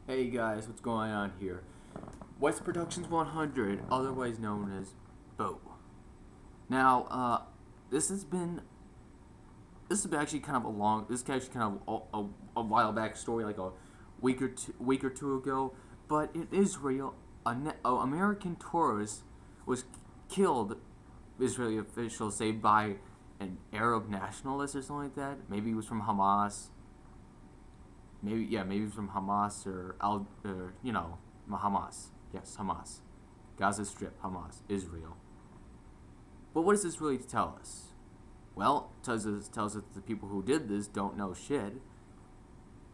Hey guys, what's going on here? West Productions 100, otherwise known as Bo. Now, this has been actually kind of this is actually kind of a while back story, like a week or two ago. But in Israel, an American tourist was killed. Israeli officials say by an Arab nationalist or something like that. Maybe he was from Hamas. Maybe from Hamas or Hamas. Yes, Hamas, Gaza Strip, Hamas, Israel. But what does this really tell us? Well, it tells us that the people who did this don't know shit.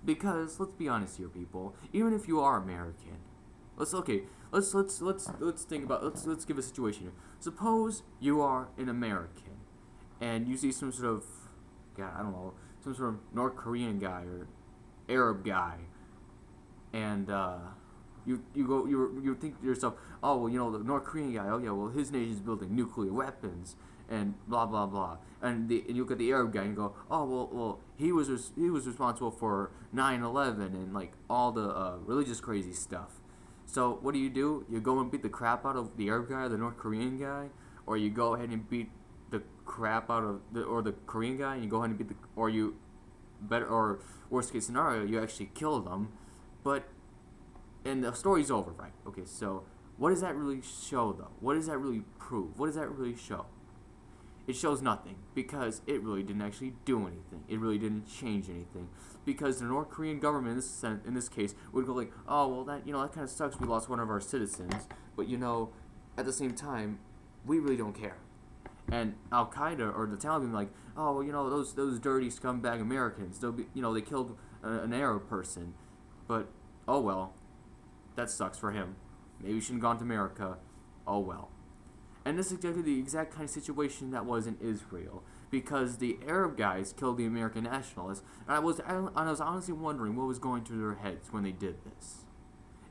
Because let's be honest here, people. Even if you are American, let's think about let's give a situation here. Suppose you are an American, and you see some sort of, God, I don't know, some sort of North Korean guy or Arab guy, and you think to yourself, oh well, the North Korean guy, oh yeah, well his nation's building nuclear weapons and blah blah blah, and you look at the Arab guy and you go, oh well he was responsible for 9/11 and like all the religious crazy stuff. So what do? You go and beat the crap out of the Arab guy or the North Korean guy, or you go ahead and beat the crap out of the Korean guy and you go ahead and beat the or you better or worst case scenario, you actually kill them, but and the story's over, right? Okay, so what does that really show, though? What does that really prove? What does that really show? It shows nothing because it really didn't actually do anything. It really didn't change anything because the North Korean government, in this case, would go like, oh well, that kind of sucks. We lost one of our citizens, but at the same time, we really don't care. And Al Qaeda or the Taliban like, oh well, those dirty scumbag Americans. They killed an Arab person, but oh well, that sucks for him. Maybe he shouldn't have gone to America. Oh well. And this is exactly the exact kind of situation that was in Israel, because the Arab guys killed the American nationalists, and I was honestly wondering what was going through their heads when they did this.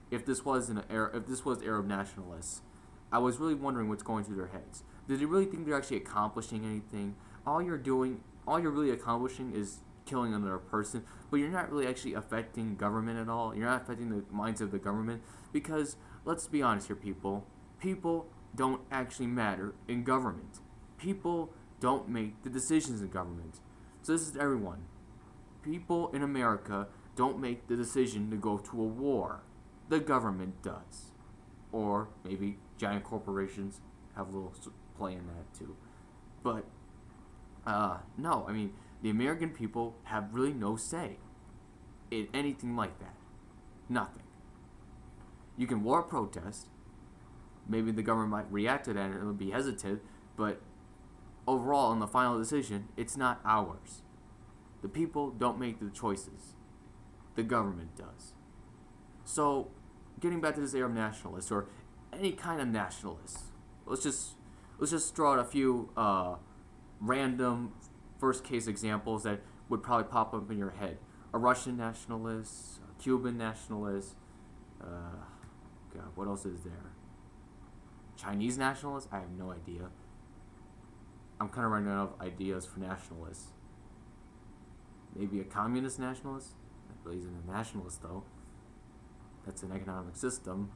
If this was Arab nationalists, I was really wondering what's going through their heads. Did they really think they're actually accomplishing anything? All you're really accomplishing is killing another person, but you're not really actually affecting government at all. You're not affecting the minds of the government, because let's be honest here, people. People don't actually matter in government. People don't make the decisions in government. So this is everyone. People in America don't make the decision to go to a war. The government does. Or maybe giant corporations have a little play in that too. But no, I mean, the American people have really no say in anything like that. Nothing. You can war protest. Maybe the government might react to that and it'll be hesitant, but overall, in the final decision, it's not ours. The people don't make the choices. The government does. So, getting back to this Arab nationalist or any kind of nationalist, let's just throw out a few random first case examples that would probably pop up in your head. A Russian nationalist, a Cuban nationalist, God, what else is there? Chinese nationalists? I have no idea. I'm kind of running out of ideas for nationalists. Maybe a communist nationalist? That really isn't a nationalist, though. That's an economic system.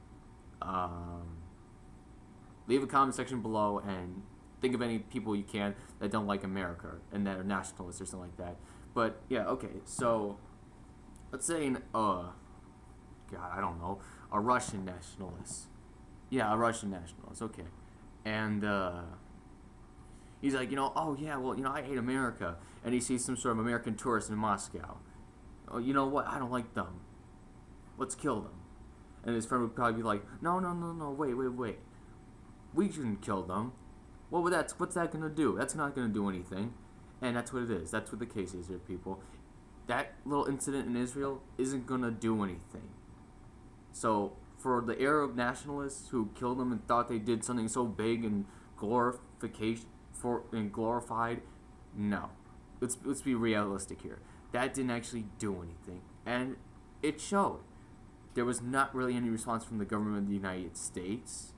Leave a comment section below and think of any people you can that don't like America and that are nationalists or something like that. But yeah, okay. So let's say God, I don't know, a Russian nationalist. Yeah, a Russian nationalist. Okay, and he's like, oh yeah, well, I hate America, and he sees some sort of American tourist in Moscow. Oh, you know what? I don't like them. Let's kill them. And his friend would probably be like, no, wait. We shouldn't kill them. What's that gonna do? That's not gonna do anything. And that's what it is. That's what the case is here, people. That little incident in Israel isn't gonna do anything. So for the Arab nationalists who killed them and thought they did something so big and glorified, no. Let's be realistic here. That didn't actually do anything, and it showed. There was not really any response from the government of the United States.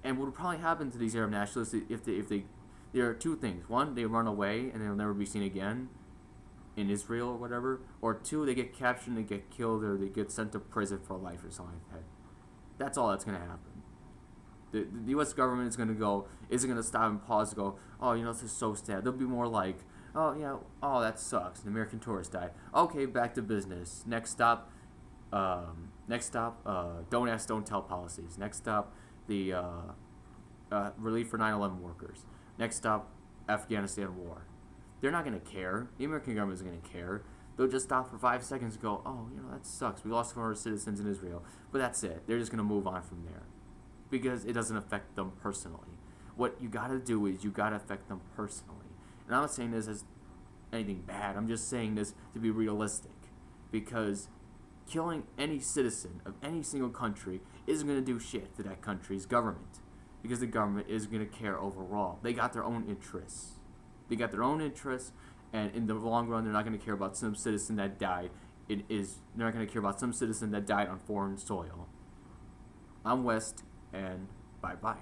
And what would probably happen to these Arab nationalists if they there are two things. One, they run away and they'll never be seen again. in Israel or whatever, or two, they get captured and they get killed or they get sent to prison for life or something like that. That's all that's going to happen. The U.S. government isn't going to stop and pause and go, oh, this is so sad. They'll be more like, oh, yeah, oh, that sucks. An American tourist died. Okay, back to business. Next stop, don't ask, don't tell policies. Next stop, the relief for 9/11 workers. Next stop, Afghanistan war. They're not going to care. The American government isn't going to care. They'll just stop for 5 seconds and go, oh, that sucks. We lost 400 citizens in Israel. But that's it. They're just going to move on from there because it doesn't affect them personally. What you got to do is you got to affect them personally. And I'm not saying this as anything bad. I'm just saying this to be realistic because killing any citizen of any single country isn't going to do shit to that country's government because the government isn't going to care overall. They got their own interests. And in the long run, they're not going to care about some citizen that died. They're not going to care about some citizen that died on foreign soil. I'm West, and bye-bye.